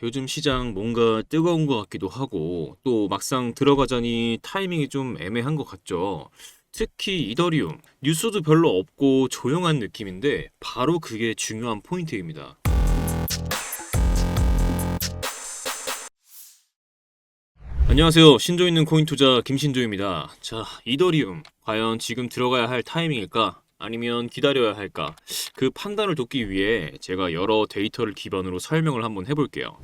요즘 시장 뭔가 뜨거운 것 같기도 하고, 또 막상 들어가자니 타이밍이 좀 애매한 것 같죠. 특히 이더리움, 뉴스도 별로 없고 조용한 느낌인데, 바로 그게 중요한 포인트입니다. 안녕하세요. 신조 있는 코인 투자 김신조입니다. 이더리움, 과연 지금 들어가야 할 타이밍일까? 아니면 기다려야 할까? 그 판단을 돕기 위해 제가 여러 데이터를 기반으로 설명을 한번 해볼게요.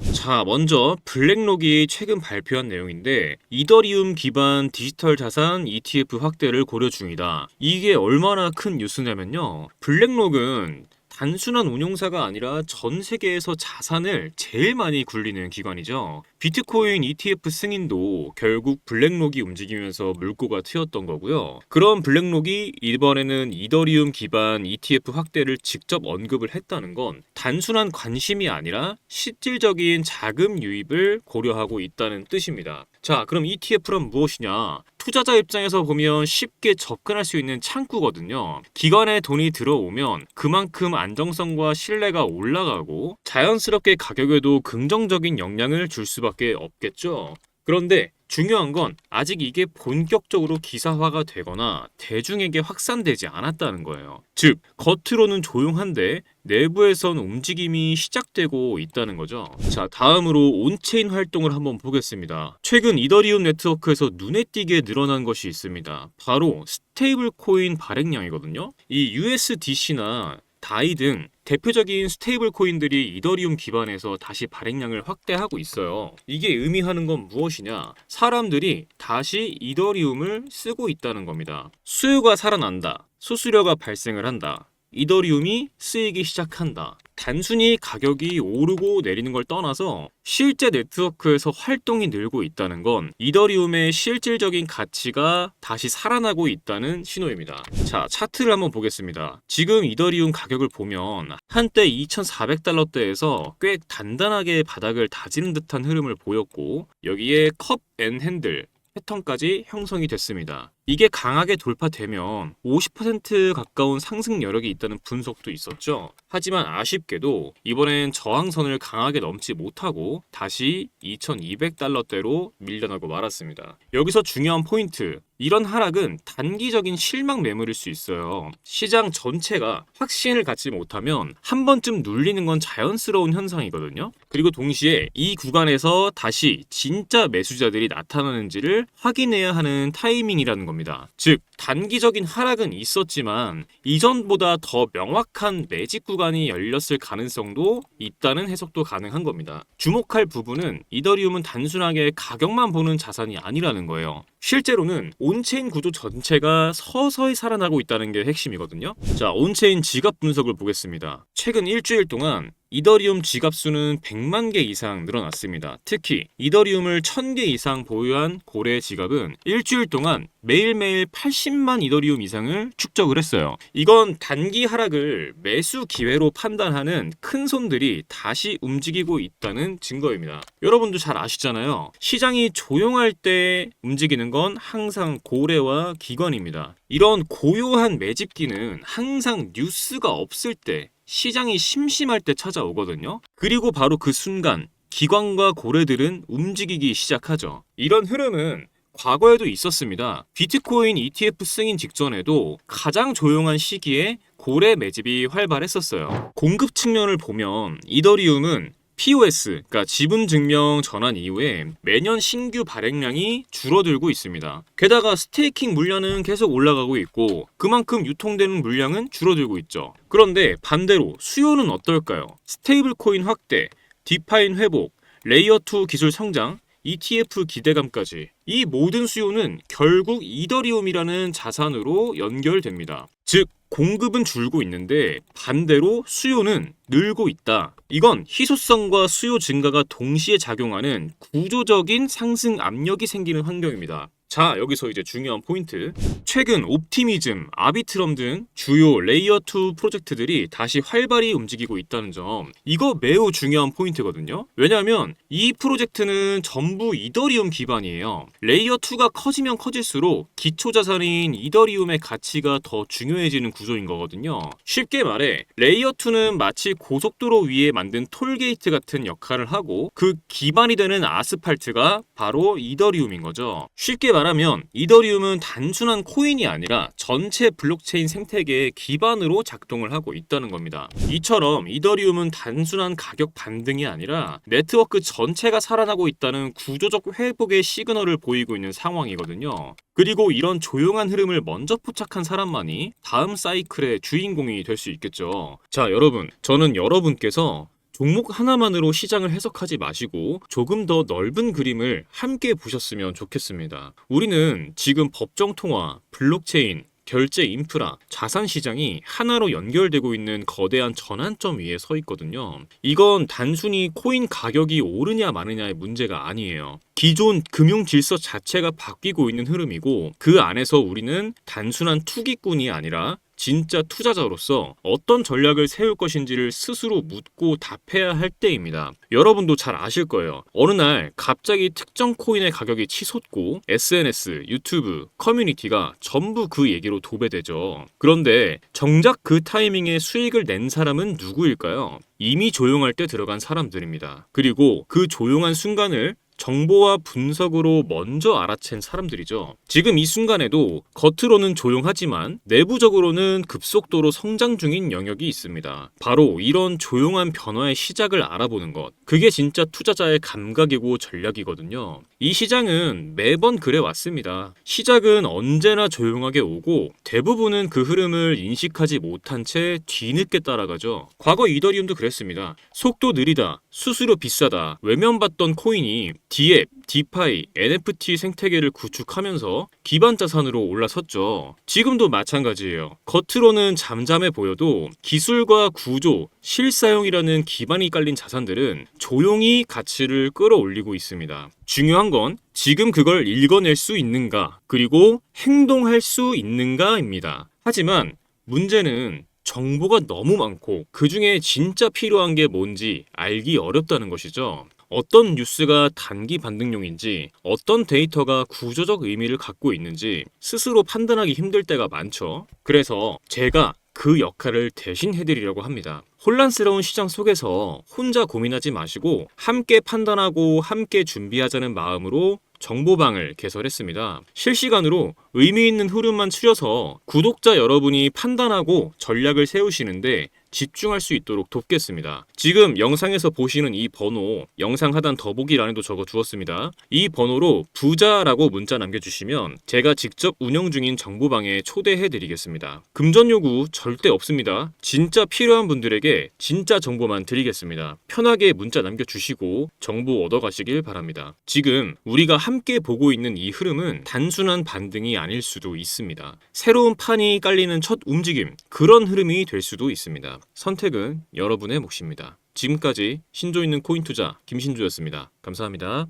먼저 블랙록이 최근 발표한 내용인데 이더리움 기반 디지털 자산 ETF 확대를 고려 중이다. 이게 얼마나 큰 뉴스냐면요. 블랙록은 단순한 운용사가 아니라 전 세계에서 자산을 제일 많이 굴리는 기관이죠. 비트코인 ETF 승인도 결국 블랙록이 움직이면서 물꼬가 트였던 거고요. 그런 블랙록이 이번에는 이더리움 기반 ETF 확대를 직접 언급을 했다는 건 단순한 관심이 아니라 실질적인 자금 유입을 고려하고 있다는 뜻입니다. 그럼 ETF란 무엇이냐? 투자자 입장에서 보면 쉽게 접근할 수 있는 창구거든요. 기관에 돈이 들어오면 그만큼 안정성과 신뢰가 올라가고 자연스럽게 가격에도 긍정적인 영향을 줄 수밖에 없겠죠. 그런데 중요한 건 아직 이게 본격적으로 기사화가 되거나 대중에게 확산되지 않았다는 거예요. 즉, 겉으로는 조용한데 내부에선 움직임이 시작되고 있다는 거죠. 다음으로 온체인 활동을 한번 보겠습니다. 최근 이더리움 네트워크에서 눈에 띄게 늘어난 것이 있습니다. 바로 스테이블 코인 발행량이거든요. 이 USDC나 다이 등 대표적인 스테이블 코인들이 이더리움 기반에서 다시 발행량을 확대하고 있어요. 이게 의미하는 건 무엇이냐? 사람들이 다시 이더리움을 쓰고 있다는 겁니다. 수요가 살아난다. 수수료가 발생을 한다. 이더리움이 쓰이기 시작한다. 단순히 가격이 오르고 내리는 걸 떠나서 실제 네트워크에서 활동이 늘고 있다는 건 이더리움의 실질적인 가치가 다시 살아나고 있다는 신호입니다. 차트를 한번 보겠습니다. 지금 이더리움 가격을 보면 한때 2,400달러대에서 꽤 단단하게 바닥을 다지는 듯한 흐름을 보였고, 여기에 컵 앤 핸들 패턴까지 형성이 됐습니다. 이게 강하게 돌파되면 50% 가까운 상승 여력이 있다는 분석도 있었죠. 하지만 아쉽게도 이번엔 저항선을 강하게 넘지 못하고 다시 2,200달러대로 밀려나고 말았습니다. 여기서 중요한 포인트, 이런 하락은 단기적인 실망 매물일 수 있어요. 시장 전체가 확신을 갖지 못하면 한 번쯤 눌리는 건 자연스러운 현상이거든요. 그리고 동시에 이 구간에서 다시 진짜 매수자들이 나타나는지를 확인해야 하는 타이밍이라는 겁니다. 즉, 단기적인 하락은 있었지만 이전보다 더 명확한 매집 구간이 열렸을 가능성도 있다는 해석도 가능한 겁니다. 주목할 부분은 이더리움은 단순하게 가격만 보는 자산이 아니라는 거예요. 실제로는 온체인 구조 전체가 서서히 살아나고 있다는 게 핵심이거든요. 온체인 지갑 분석을 보겠습니다. 최근 일주일 동안 이더리움 지갑 수는 100만 개 이상 늘어났습니다. 특히 이더리움을 1000개 이상 보유한 고래 지갑은 일주일 동안 매일매일 80만 이더리움 이상을 축적을 했어요. 이건 단기 하락을 매수 기회로 판단하는 큰 손들이 다시 움직이고 있다는 증거입니다. 여러분도 잘 아시잖아요. 시장이 조용할 때 움직이는 건 항상 고래와 기관입니다. 이런 고요한 매집기는 항상 뉴스가 없을 때, 시장이 심심할 때 찾아오거든요. 그리고 바로 그 순간 기관과 고래들은 움직이기 시작하죠. 이런 흐름은 과거에도 있었습니다. 비트코인 ETF 승인 직전에도 가장 조용한 시기에 고래 매집이 활발했었어요. 공급 측면을 보면 이더리움은 POS, 그러니까 지분증명 전환 이후에 매년 신규 발행량이 줄어들고 있습니다. 게다가 스테이킹 물량은 계속 올라가고 있고 그만큼 유통되는 물량은 줄어들고 있죠. 그런데 반대로 수요는 어떨까요? 스테이블 코인 확대, 디파인 회복, 레이어 2 기술 성장, ETF 기대감까지, 이 모든 수요는 결국 이더리움이라는 자산으로 연결됩니다. 즉, 공급은 줄고 있는데 반대로 수요는 늘고 있다. 이건 희소성과 수요 증가가 동시에 작용하는 구조적인 상승 압력이 생기는 환경입니다. 자, 여기서 이제 중요한 포인트. 최근 옵티미즘, 아비트럼 등 주요 레이어 2 프로젝트들이 다시 활발히 움직이고 있다는 점. 이거 매우 중요한 포인트거든요. 왜냐하면 이 프로젝트는 전부 이더리움 기반이에요. 레이어 2가 커지면 커질수록 기초 자산인 이더리움의 가치가 더 중요해지는 구조인 거거든요. 쉽게 말해 레이어 2는 마치 고속도로 위에 만든 톨게이트 같은 역할을 하고 그 기반이 되는 아스팔트가 바로 이더리움인 거죠. 쉽게 말하면 이더리움은 단순한 코인이 아니라 전체 블록체인 생태계의 기반으로 작동을 하고 있다는 겁니다. 이처럼 이더리움은 단순한 가격 반등이 아니라 네트워크 전체가 살아나고 있다는 구조적 회복의 시그널을 보이고 있는 상황이거든요. 그리고 이런 조용한 흐름을 먼저 포착한 사람만이 다음 사이클의 주인공이 될 수 있겠죠. 자, 여러분, 저는 여러분께서 종목 하나만으로 시장을 해석하지 마시고 조금 더 넓은 그림을 함께 보셨으면 좋겠습니다. 우리는 지금 법정 통화, 블록체인, 결제 인프라, 자산 시장이 하나로 연결되고 있는 거대한 전환점 위에 서 있거든요. 이건 단순히 코인 가격이 오르냐 마느냐의 문제가 아니에요. 기존 금융 질서 자체가 바뀌고 있는 흐름이고 그 안에서 우리는 단순한 투기꾼이 아니라 진짜 투자자로서 어떤 전략을 세울 것인지를 스스로 묻고 답해야 할 때입니다. 여러분도 잘 아실 거예요. 어느 날 갑자기 특정 코인의 가격이 치솟고 SNS, 유튜브, 커뮤니티가 전부 그 얘기로 도배되죠. 그런데 정작 그 타이밍에 수익을 낸 사람은 누구일까요? 이미 조용할 때 들어간 사람들입니다. 그리고 그 조용한 순간을 정보와 분석으로 먼저 알아챈 사람들이죠. 지금 이 순간에도 겉으로는 조용하지만 내부적으로는 급속도로 성장 중인 영역이 있습니다. 바로 이런 조용한 변화의 시작을 알아보는 것. 그게 진짜 투자자의 감각이고 전략이거든요. 이 시장은 매번 그래 왔습니다. 시작은 언제나 조용하게 오고 대부분은 그 흐름을 인식하지 못한 채 뒤늦게 따라가죠. 과거 이더리움도 그랬습니다. 속도 느리다, 수수료 비싸다, 외면받던 코인이 디앱, 디파이, NFT 생태계를 구축하면서 기반 자산으로 올라섰죠. 지금도 마찬가지예요. 겉으로는 잠잠해 보여도 기술과 구조, 실사용이라는 기반이 깔린 자산들은 조용히 가치를 끌어올리고 있습니다. 중요한 건 지금 그걸 읽어낼 수 있는가, 그리고 행동할 수 있는가입니다. 하지만 문제는 정보가 너무 많고 그 중에 진짜 필요한 게 뭔지 알기 어렵다는 것이죠. 어떤 뉴스가 단기 반등용인지, 어떤 데이터가 구조적 의미를 갖고 있는지 스스로 판단하기 힘들 때가 많죠. 그래서 제가 그 역할을 대신 해드리려고 합니다. 혼란스러운 시장 속에서 혼자 고민하지 마시고 함께 판단하고 함께 준비하자는 마음으로 정보방을 개설했습니다. 실시간으로 의미 있는 흐름만 추려서 구독자 여러분이 판단하고 전략을 세우시는데 집중할 수 있도록 돕겠습니다. 지금 영상에서 보시는 이 번호, 영상 하단 더보기란에도 적어 두었습니다. 이 번호로 부자라고 문자 남겨주시면 제가 직접 운영 중인 정보방에 초대해 드리겠습니다. 금전 요구 절대 없습니다. 진짜 필요한 분들에게 진짜 정보만 드리겠습니다. 편하게 문자 남겨주시고 정보 얻어가시길 바랍니다. 지금 우리가 함께 보고 있는 이 흐름은 단순한 반등이 아닐 수도 있습니다. 새로운 판이 깔리는 첫 움직임, 그런 흐름이 될 수도 있습니다. 선택은 여러분의 몫입니다. 지금까지 신조 있는 코인 투자 김신조였습니다. 감사합니다.